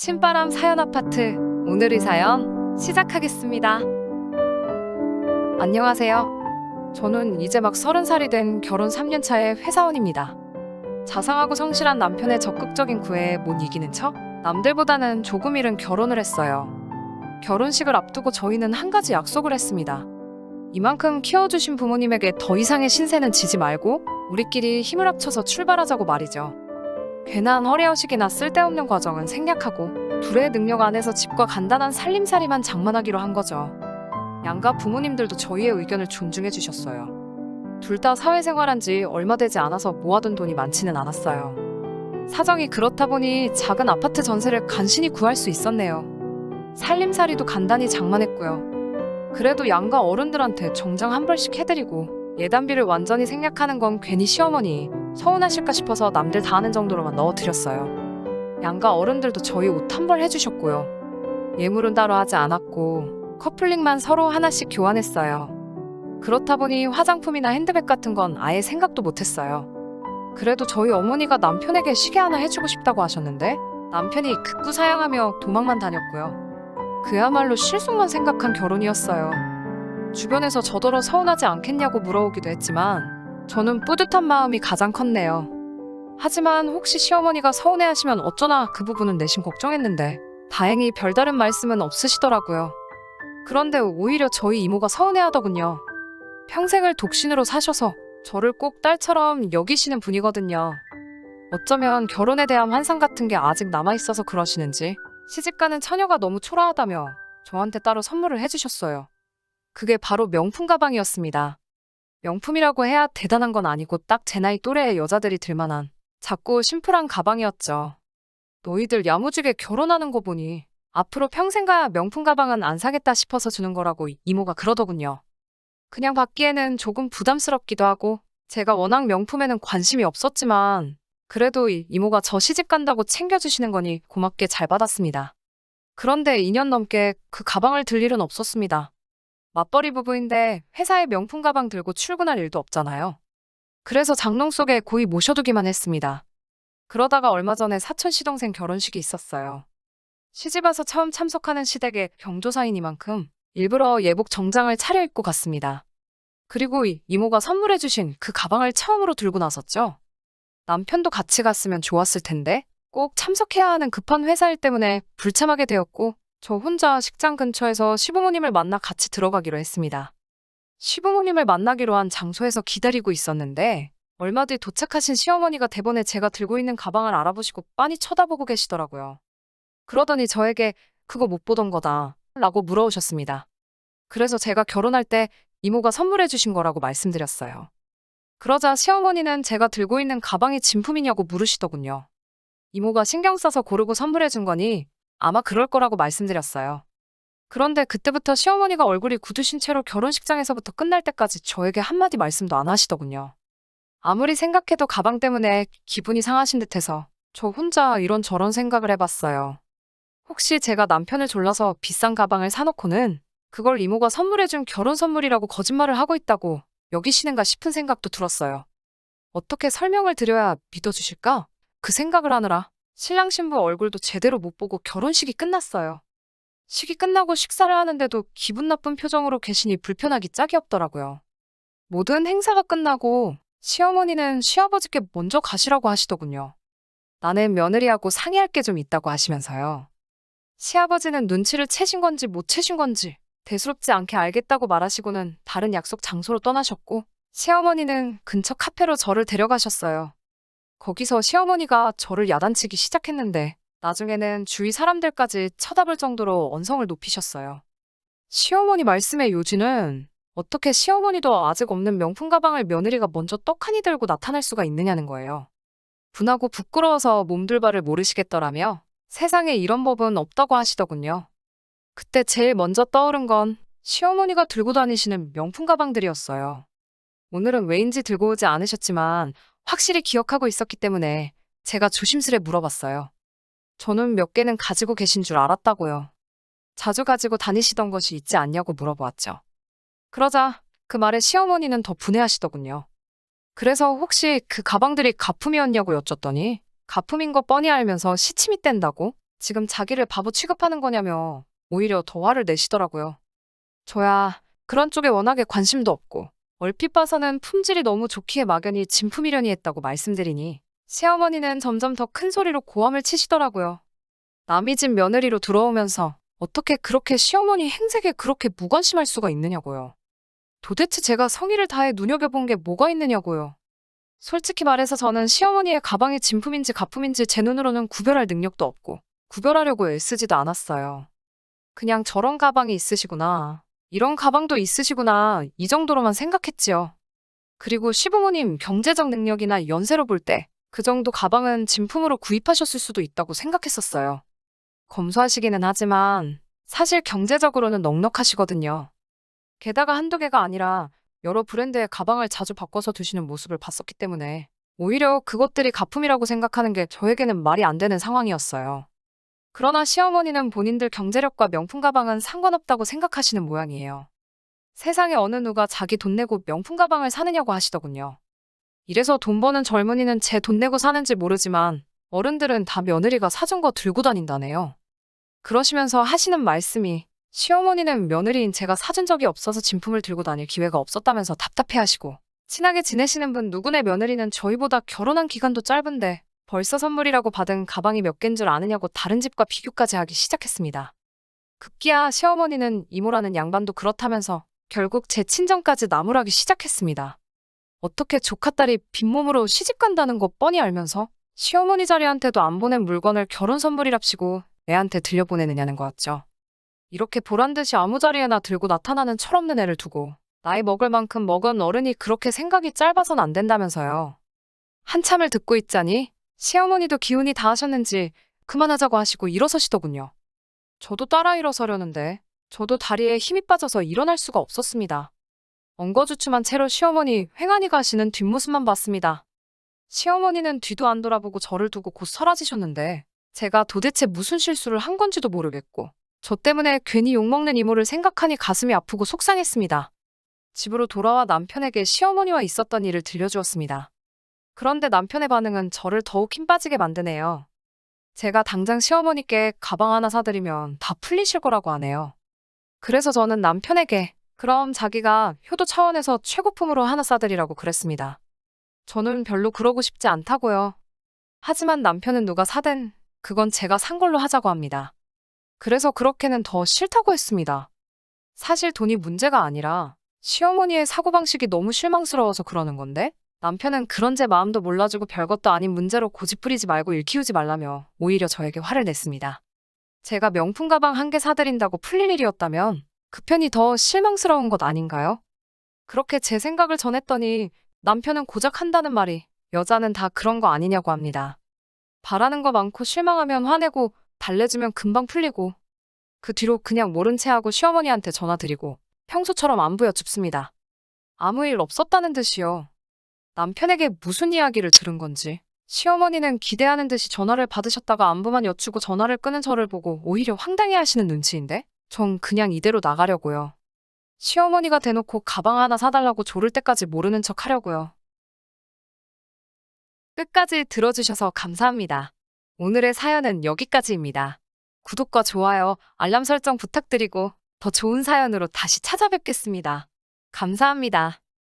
신바람 사연 아파트, 오늘의 사연 시작하겠습니다. 안녕하세요. 저는 이제 막 30살이 된 결혼 3년 차의 회사원입니다. 자상하고 성실한 남편의 적극적인 구애에 못 이기는 척 남들보다는 조금 이른 결혼을 했어요. 결혼식을 앞두고 저희는 한 가지 약속을 했습니다. 이만큼 키워주신 부모님에게 더 이상의 신세는 지지 말고 우리끼리 힘을 합쳐서 출발하자고 말이죠. 괜한 허례허식이나 쓸데없는 과정은 생략하고 둘의 능력 안에서 집과 간단한 살림살이만 장만하기로 한 거죠. 양가 부모님들도 저희의 의견을 존중해 주셨어요. 둘 다 사회생활한 지 얼마 되지 않아서 모아둔 돈이 많지는 않았어요. 사정이 그렇다 보니 작은 아파트 전세를 간신히 구할 수 있었네요. 살림살이도 간단히 장만했고요. 그래도 양가 어른들한테 정장 한 벌씩 해드리고 예단비를 완전히 생략하는 건 괜히 시어머니 서운하실까 싶어서 남들 다 하는 정도로만 넣어드렸어요. 양가 어른들도 저희 옷 한 벌 해주셨고요. 예물은 따로 하지 않았고 커플링만 서로 하나씩 교환했어요. 그렇다 보니 화장품이나 핸드백 같은 건 아예 생각도 못했어요. 그래도 저희 어머니가 남편에게 시계 하나 해주고 싶다고 하셨는데 남편이 극구 사양하며 도망만 다녔고요. 그야말로 실속만 생각한 결혼이었어요. 주변에서 저더러 서운하지 않겠냐고 물어오기도 했지만 저는 뿌듯한 마음이 가장 컸네요. 하지만 혹시 시어머니가 서운해하시면 어쩌나 그 부분은 내심 걱정했는데 다행히 별다른 말씀은 없으시더라고요. 그런데 오히려 저희 이모가 서운해하더군요. 평생을 독신으로 사셔서 저를 꼭 딸처럼 여기시는 분이거든요. 어쩌면 결혼에 대한 환상 같은 게 아직 남아있어서 그러시는지 시집가는 처녀가 너무 초라하다며 저한테 따로 선물을 해주셨어요. 그게 바로 명품 가방이었습니다. 명품이라고 해야 대단한 건 아니고 딱 제 나이 또래의 여자들이 들만한 작고 심플한 가방이었죠. 너희들 야무지게 결혼하는 거 보니 앞으로 평생 가야 명품 가방은 안 사겠다 싶어서 주는 거라고 이모가 그러더군요. 그냥 받기에는 조금 부담스럽기도 하고 제가 워낙 명품에는 관심이 없었지만 그래도 이모가 저 시집 간다고 챙겨주시는 거니 고맙게 잘 받았습니다. 그런데 2년 넘게 그 가방을 들 일은 없었습니다. 맞벌이 부부인데 회사에 명품 가방 들고 출근할 일도 없잖아요. 그래서 장롱 속에 고이 모셔두기만 했습니다. 그러다가 얼마 전에 사촌 시동생 결혼식이 있었어요. 시집와서 처음 참석하는 시댁의 경조사이니만큼 일부러 예복 정장을 차려입고 갔습니다. 그리고 이모가 선물해주신 그 가방을 처음으로 들고 나섰죠. 남편도 같이 갔으면 좋았을 텐데 꼭 참석해야 하는 급한 회사 일 때문에 불참하게 되었고 저 혼자 식장 근처에서 시부모님을 만나 같이 들어가기로 했습니다. 시부모님을 만나기로 한 장소에서 기다리고 있었는데 얼마 뒤 도착하신 시어머니가 대번에 제가 들고 있는 가방을 알아보시고 빤히 쳐다보고 계시더라고요. 그러더니 저에게 그거 못 보던 거다 라고 물어오셨습니다. 그래서 제가 결혼할 때 이모가 선물해 주신 거라고 말씀드렸어요. 그러자 시어머니는 제가 들고 있는 가방이 진품이냐고 물으시더군요. 이모가 신경 써서 고르고 선물해 준 거니 아마 그럴 거라고 말씀드렸어요. 그런데 그때부터 시어머니가 얼굴이 굳으신 채로 결혼식장에서부터 끝날 때까지 저에게 한마디 말씀도 안 하시더군요. 아무리 생각해도 가방 때문에 기분이 상하신 듯해서 저 혼자 이런저런 생각을 해봤어요. 혹시 제가 남편을 졸라서 비싼 가방을 사놓고는 그걸 이모가 선물해준 결혼 선물이라고 거짓말을 하고 있다고 여기시는가 싶은 생각도 들었어요. 어떻게 설명을 드려야 믿어주실까? 그 생각을 하느라 신랑 신부 얼굴도 제대로 못 보고 결혼식이 끝났어요. 식이 끝나고 식사를 하는데도 기분 나쁜 표정으로 계시니 불편하기 짝이 없더라고요. 모든 행사가 끝나고 시어머니는 시아버지께 먼저 가시라고 하시더군요. 나는 며느리하고 상의할 게 좀 있다고 하시면서요. 시아버지는 눈치를 채신 건지 못 채신 건지 대수롭지 않게 알겠다고 말하시고는 다른 약속 장소로 떠나셨고 시어머니는 근처 카페로 저를 데려가셨어요. 거기서 시어머니가 저를 야단치기 시작했는데 나중에는 주위 사람들까지 쳐다볼 정도로 언성을 높이셨어요. 시어머니 말씀의 요지는 어떻게 시어머니도 아직 없는 명품 가방을 며느리가 먼저 떡하니 들고 나타날 수가 있느냐는 거예요. 분하고 부끄러워서 몸둘 바를 모르시겠더라며 세상에 이런 법은 없다고 하시더군요. 그때 제일 먼저 떠오른 건 시어머니가 들고 다니시는 명품 가방들이었어요. 오늘은 왜인지 들고 오지 않으셨지만 확실히 기억하고 있었기 때문에 제가 조심스레 물어봤어요. 저는 몇 개는 가지고 계신 줄 알았다고요. 자주 가지고 다니시던 것이 있지 않냐고 물어보았죠. 그러자 그 말에 시어머니는 더 분해하시더군요. 그래서 혹시 그 가방들이 가품이었냐고 여쭸더니 가품인 거 뻔히 알면서 시침이 뗀다고 지금 자기를 바보 취급하는 거냐며 오히려 더 화를 내시더라고요. 저야 그런 쪽에 워낙에 관심도 없고 얼핏 봐서는 품질이 너무 좋기에 막연히 진품이려니 했다고 말씀드리니 시어머니는 점점 더 큰 소리로 고함을 치시더라고요. 남이 집 며느리로 들어오면서 어떻게 그렇게 시어머니 행색에 그렇게 무관심할 수가 있느냐고요. 도대체 제가 성의를 다해 눈여겨본 게 뭐가 있느냐고요. 솔직히 말해서 저는 시어머니의 가방이 진품인지 가품인지 제 눈으로는 구별할 능력도 없고 구별하려고 애쓰지도 않았어요. 그냥 저런 가방이 있으시구나. 이런 가방도 있으시구나. 이 정도로만 생각했지요. 그리고 시부모님 경제적 능력이나 연세로 볼 때 그 정도 가방은 진품으로 구입하셨을 수도 있다고 생각했었어요. 검소하시기는 하지만 사실 경제적으로는 넉넉하시거든요. 게다가 한두 개가 아니라 여러 브랜드의 가방을 자주 바꿔서 두시는 모습을 봤었기 때문에 오히려 그것들이 가품이라고 생각하는 게 저에게는 말이 안 되는 상황이었어요. 그러나 시어머니는 본인들 경제력과 명품 가방은 상관없다고 생각하시는 모양이에요. 세상에 어느 누가 자기 돈 내고 명품 가방을 사느냐고 하시더군요. 이래서 돈 버는 젊은이는 제 돈 내고 사는지 모르지만 어른들은 다 며느리가 사준 거 들고 다닌다네요. 그러시면서 하시는 말씀이 시어머니는 며느리인 제가 사준 적이 없어서 진품을 들고 다닐 기회가 없었다면서 답답해하시고 친하게 지내시는 분 누구네 며느리는 저희보다 결혼한 기간도 짧은데 벌써 선물이라고 받은 가방이 몇 개인 줄 아느냐고 다른 집과 비교까지 하기 시작했습니다. 급기야 시어머니는 이모라는 양반도 그렇다면서 결국 제 친정까지 나무라기 시작했습니다. 어떻게 조카딸이 빈몸으로 시집 간다는 거 뻔히 알면서 시어머니 자리한테도 안 보낸 물건을 결혼 선물이랍시고 애한테 들려보내느냐는 거였죠. 이렇게 보란듯이 아무 자리에나 들고 나타나는 철없는 애를 두고 나이 먹을 만큼 먹은 어른이 그렇게 생각이 짧아선 안 된다면서요. 한참을 듣고 있자니 시어머니도 기운이 다 하셨는지 그만하자고 하시고 일어서시더군요. 저도 따라 일어서려는데 저도 다리에 힘이 빠져서 일어날 수가 없었습니다. 엉거주춤한 채로 시어머니 횡하니 가시는 뒷모습만 봤습니다. 시어머니는 뒤도 안 돌아보고 저를 두고 곧 사라지셨는데 제가 도대체 무슨 실수를 한 건지도 모르겠고 저 때문에 괜히 욕먹는 이모를 생각하니 가슴이 아프고 속상했습니다. 집으로 돌아와 남편에게 시어머니와 있었던 일을 들려주었습니다. 그런데 남편의 반응은 저를 더욱 힘 빠지게 만드네요. 제가 당장 시어머니께 가방 하나 사드리면 다 풀리실 거라고 하네요. 그래서 저는 남편에게 그럼 자기가 효도 차원에서 최고품으로 하나 사드리라고 그랬습니다. 저는 별로 그러고 싶지 않다고요. 하지만 남편은 누가 사든 그건 제가 산 걸로 하자고 합니다. 그래서 그렇게는 더 싫다고 했습니다. 사실 돈이 문제가 아니라 시어머니의 사고방식이 너무 실망스러워서 그러는 건데 남편은 그런 제 마음도 몰라주고 별것도 아닌 문제로 고집 부리지 말고 일 키우지 말라며 오히려 저에게 화를 냈습니다. 제가 명품 가방 한 개 사드린다고 풀릴 일이었다면 그 편이 더 실망스러운 것 아닌가요? 그렇게 제 생각을 전했더니 남편은 고작 한다는 말이 여자는 다 그런 거 아니냐고 합니다. 바라는 거 많고 실망하면 화내고 달래주면 금방 풀리고 그 뒤로 그냥 모른 채 하고 시어머니한테 전화드리고 평소처럼 안부여 줍습니다. 아무 일 없었다는 듯이요. 남편에게 무슨 이야기를 들은 건지 시어머니는 기대하는 듯이 전화를 받으셨다가 안부만 여쭈고 전화를 끄는 저를 보고 오히려 황당해하시는 눈치인데 전 그냥 이대로 나가려고요. 시어머니가 대놓고 가방 하나 사달라고 조를 때까지 모르는 척 하려고요. 끝까지 들어주셔서 감사합니다. 오늘의 사연은 여기까지입니다. 구독과 좋아요, 알람 설정 부탁드리고 더 좋은 사연으로 다시 찾아뵙겠습니다. 감사합니다.